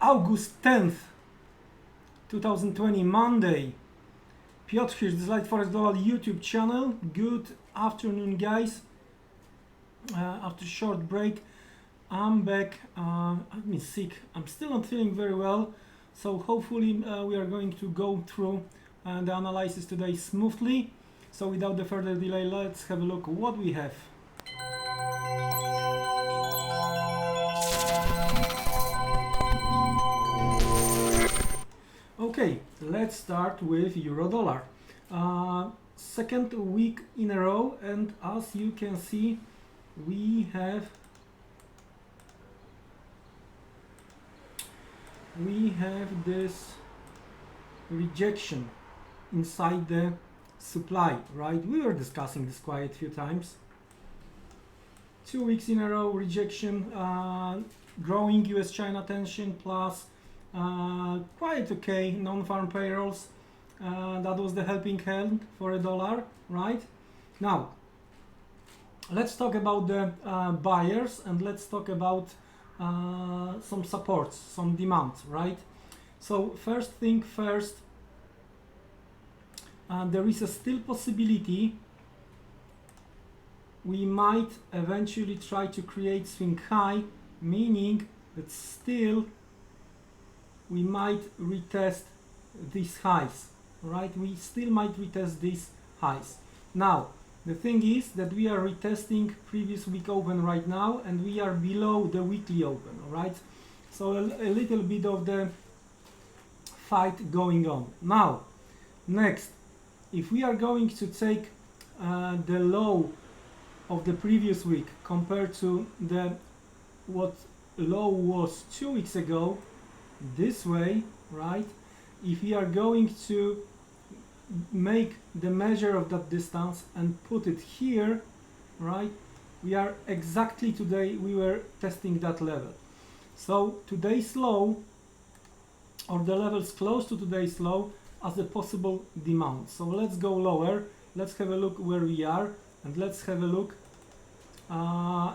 August 10th, 2020, Monday. Piotr here, the Slide Forex Global YouTube channel. Good afternoon, guys. After a short break, I'm back. I've been sick. I'm still not feeling very well, so hopefully we are going to go through the analysis today smoothly. So without the further delay, let's have a look what we have. Okay, let's start with euro dollar. Second week in a row, and as you can see, we have this rejection inside the supply, right? We were discussing this quite a few times. 2 weeks in a row rejection, growing US-China tension plus quite okay non-farm payrolls. That was the helping hand for a dollar, right? Now let's talk about the buyers, and let's talk about some supports, some demands, right? So first thing first, there is a still possibility we might eventually try to create swing high, meaning that still we might retest these highs, right? We still might retest these highs. Now the thing is that we are retesting previous week open right now, and we are below the weekly open, all right? So a little bit of the fight going on. Now next, if we are going to take the low of the previous week compared to the what low was 2 weeks ago, this way, right? If we are going to make the measure of that distance and put it here, right, we are exactly today we were testing that level. So today's low, or the levels close to today's low, as a possible demand. So let's go lower, let's have a look where we are, and let's have a look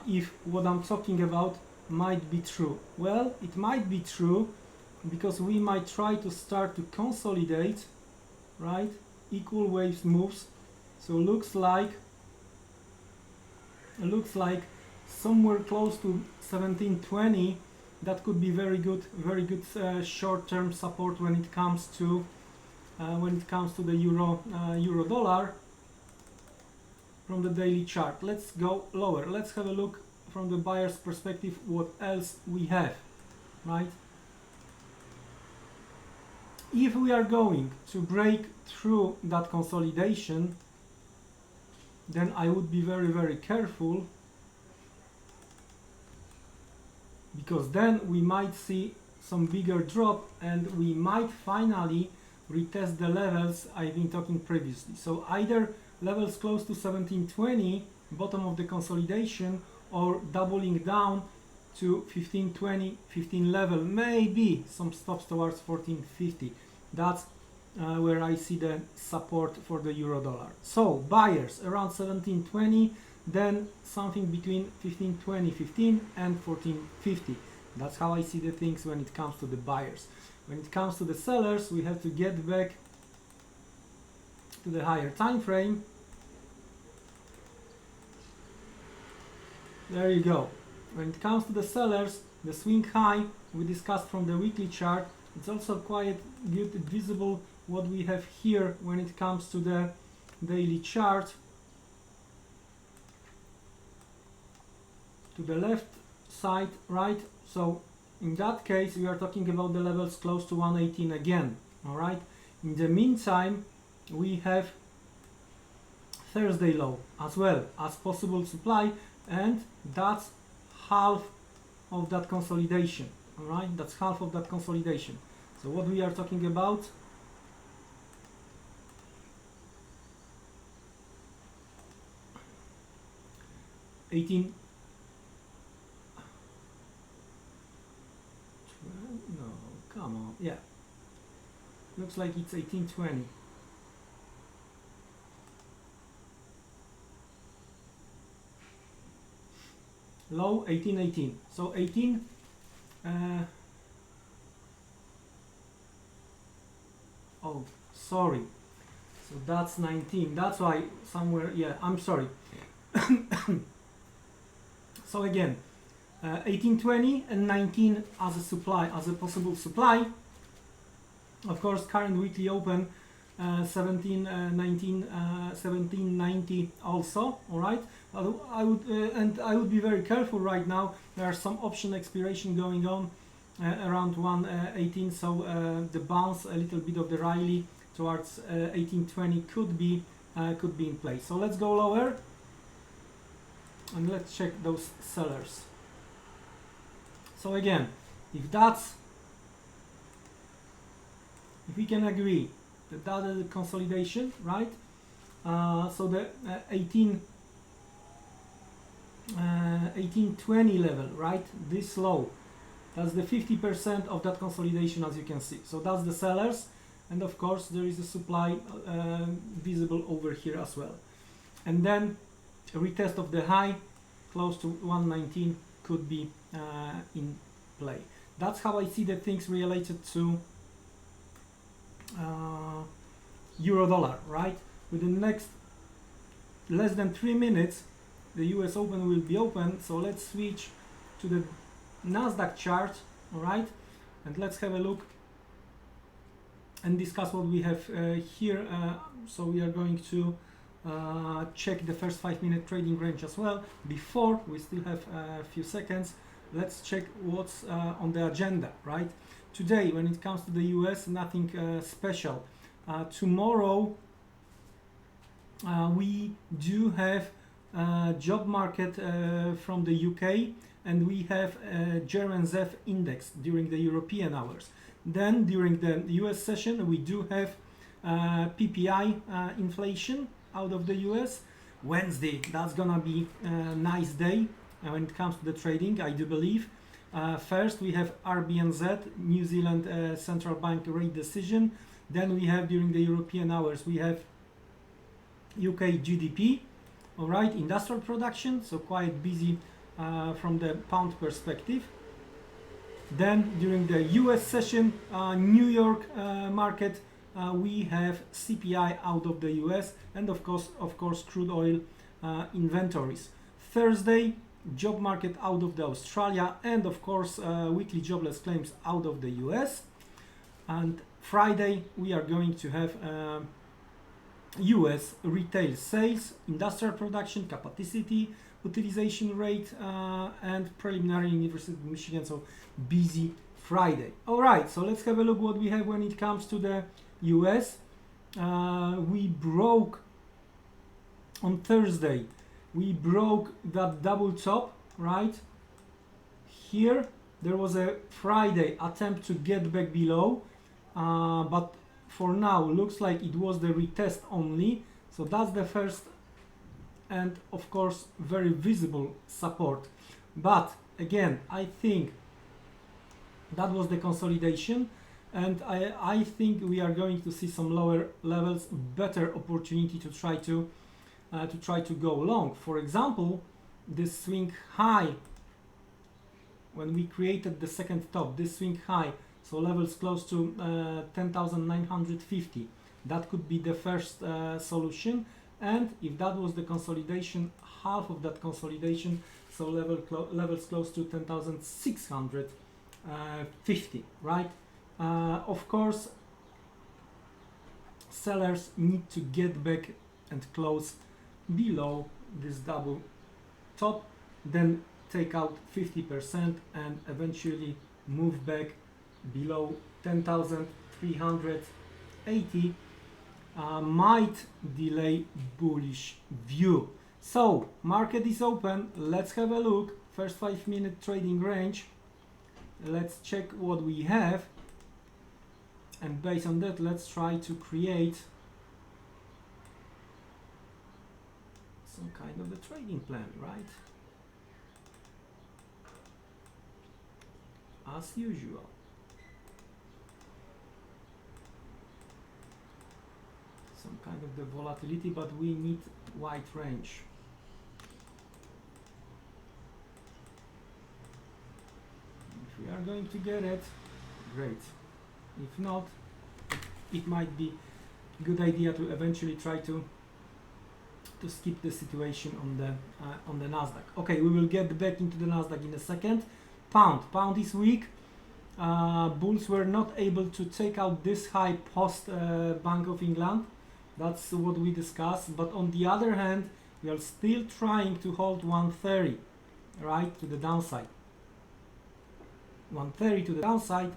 if what I'm talking about might be true. Well, it might be true, because we might try to start to consolidate, right? Equal waves moves. So looks like somewhere close to 1720. That could be very good short-term support when it comes to the euro dollar from the daily chart. Let's go lower. Let's have a look from the buyer's perspective what else we have, right? If we are going to break through that consolidation, then I would be very careful, because then we might see some bigger drop, and we might finally retest the levels I've been talking previously. So either levels close to 1720, bottom of the consolidation, or doubling down to 1520, 15 level, maybe some stops towards 1450. That's where I see the support for the euro dollar. So buyers around 1720, then something between 1520, 15 and 1450. That's how I see the things when it comes to the buyers. When it comes to the sellers, we have to get back to the higher time frame. There you go. When it comes to the sellers, the swing high we discussed from the weekly chart, it's also quite good visible what we have here when it comes to the daily chart. To the left side, right? So in that case we are talking about the levels close to 118 again, all right? In the meantime, we have Thursday low as well as possible supply, and that's half of that consolidation, all right? That's half of that consolidation. So what we are talking about, no, come on, yeah, looks like it's 1820. Low 1818. So 18 sorry. So that's 19. That's why somewhere, yeah, I'm sorry. So again, 1820 and 19 as a supply, as a possible supply. Of course, current weekly open 1790 also. All right. I would be very careful right now. There are some option expiration going on around 118. So the bounce, a little bit of the rally towards 1820 could be in place. So let's go lower and let's check those sellers. So again, if we can agree that that is a consolidation, right? So the 1820 level, right? This low, that's the 50% of that consolidation, as you can see. So that's the sellers, and of course there is a supply visible over here as well. And then a retest of the high close to 119 could be in play. That's how I see the things related to euro dollar, right? Within the next less than 3 minutes the US Open will be open, so let's switch to the Nasdaq chart, all right, and let's have a look and discuss what we have here. So we are going to check the first 5-minute trading range as well. Before, we still have a few seconds, let's check what's on the agenda, right? Today, when it comes to the US, nothing special. Tomorrow we do have job market from the UK, and we have German ZEF index during the European hours. Then during the US session we do have PPI inflation out of the US. Wednesday, that's gonna be a nice day when it comes to the trading, I do believe. First we have RBNZ, New Zealand Central Bank rate decision. Then we have during the European hours we have UK GDP, all right, industrial production, so quite busy from the pound perspective. Then during the US session, New York market, we have CPI out of the US, and of course crude oil inventories. Thursday, job market out of the Australia, and of course weekly jobless claims out of the US. And Friday we are going to have US retail sales, industrial production, capacity utilization rate, and preliminary University of Michigan. So busy Friday. All right, so let's have a look what we have when it comes to the US. We broke on Thursday, we broke that double top, right? Here there was a Friday attempt to get back below, but for now looks like it was the retest only. So that's the first and of course very visible support. But again, I think that was the consolidation, and I think we are going to see some lower levels, better opportunity to try to go long. For example, this swing high, when we created the second top, this swing high, so levels close to 10,950, that could be the first solution. And if that was the consolidation, half of that consolidation, so levels close to 10,650, right? Of course, sellers need to get back and close below this double top, then take out 50% and eventually move back below 10,380. Might delay bullish view. So market is open. Let's have a look. First 5-minute trading range. Let's check what we have, and based on that let's try to create some kind of the trading plan, right? As usual. Some kind of the volatility, but we need wide range. If we are going to get it, great. If not, it might be good idea to eventually try to skip the situation on the Nasdaq. Okay, we will get back into the Nasdaq in a second. Pound is weak. Bulls were not able to take out this high post Bank of England. That's what we discussed. But on the other hand, we are still trying to hold 130, right, to the downside. 130 to the downside.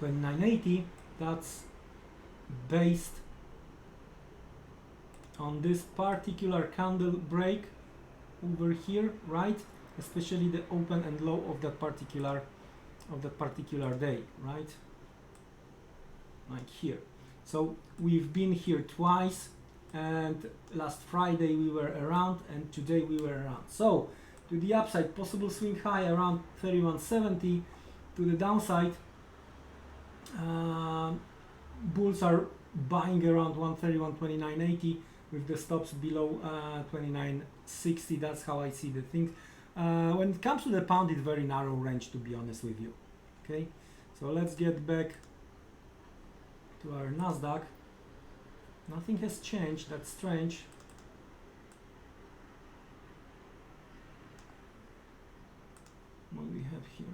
2980. That's based on this particular candle break over here, right? Especially the open and low of that particular day, right? Like here. So we've been here twice, and last Friday we were around, and today we were around. So to the upside, possible swing high around 3170. To the downside, bulls are buying around 131, 2980 with the stops below 2960. That's how I see the things. When it comes to the pound, it's very narrow range, to be honest with you. Okay, so let's get back to our Nasdaq. Nothing has changed. That's strange. What do we have here?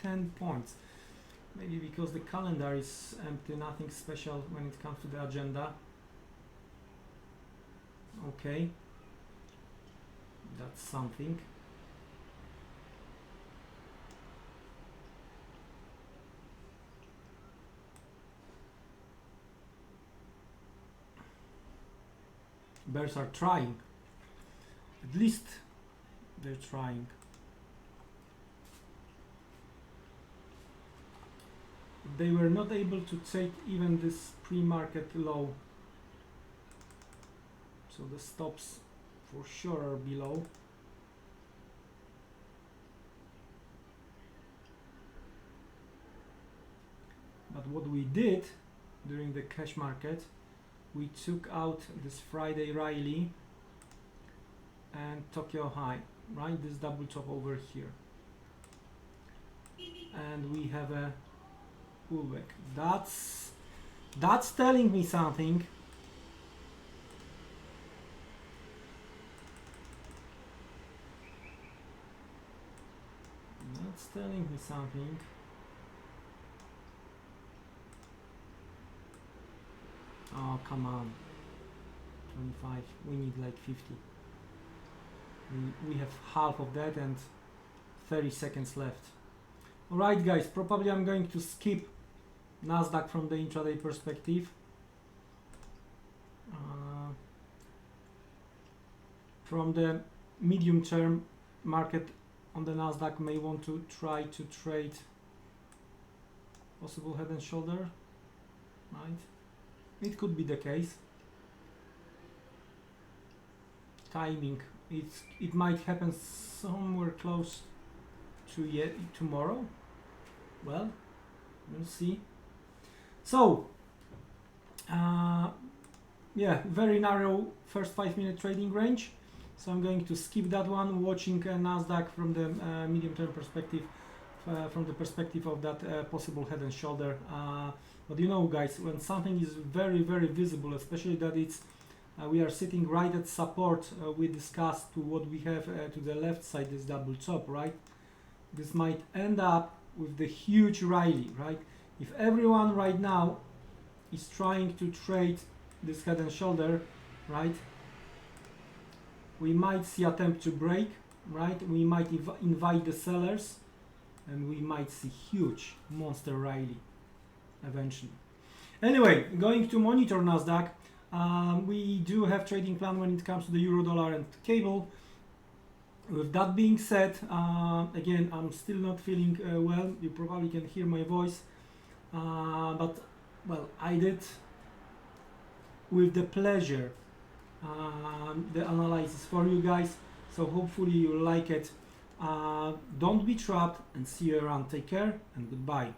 10 points. Maybe because the calendar is empty, nothing special when it comes to the agenda. Okay, that's something. Bears are trying. At least they're trying. They were not able to take even this pre-market low, so the stops for sure are below. But what we did during the cash market, we took out this Friday rally and Tokyo high, right? This double top over here, and we have a pullback. That's telling me something. That's telling me something. Oh, come on. 25. We need like 50. We have half of that and 30 seconds left. Alright guys, probably I'm going to skip Nasdaq from the intraday perspective. From the medium term, market on the Nasdaq may want to try to trade possible head and shoulder, right? It could be the case. Timing, it might happen somewhere close to tomorrow. Well, we'll see. So yeah, very narrow first 5-minute trading range, so I'm going to skip that one, watching Nasdaq from the medium term perspective, from the perspective of that possible head and shoulder. But you know guys, when something is very visible, especially that it's we are sitting right at support, we discussed to what we have to the left side, this double top, right? This might end up with the huge rally, right? If everyone right now is trying to trade this head and shoulder, right, we might see attempt to break, right? We might invite the sellers, and we might see huge monster rally eventually. Anyway, going to monitor Nasdaq, we do have trading plan when it comes to the euro dollar and cable. With that being said, again, I'm still not feeling well. You probably can hear my voice, but well, I did with the pleasure the analysis for you guys, so hopefully you like it. Don't be trapped, and see you around. Take care and goodbye.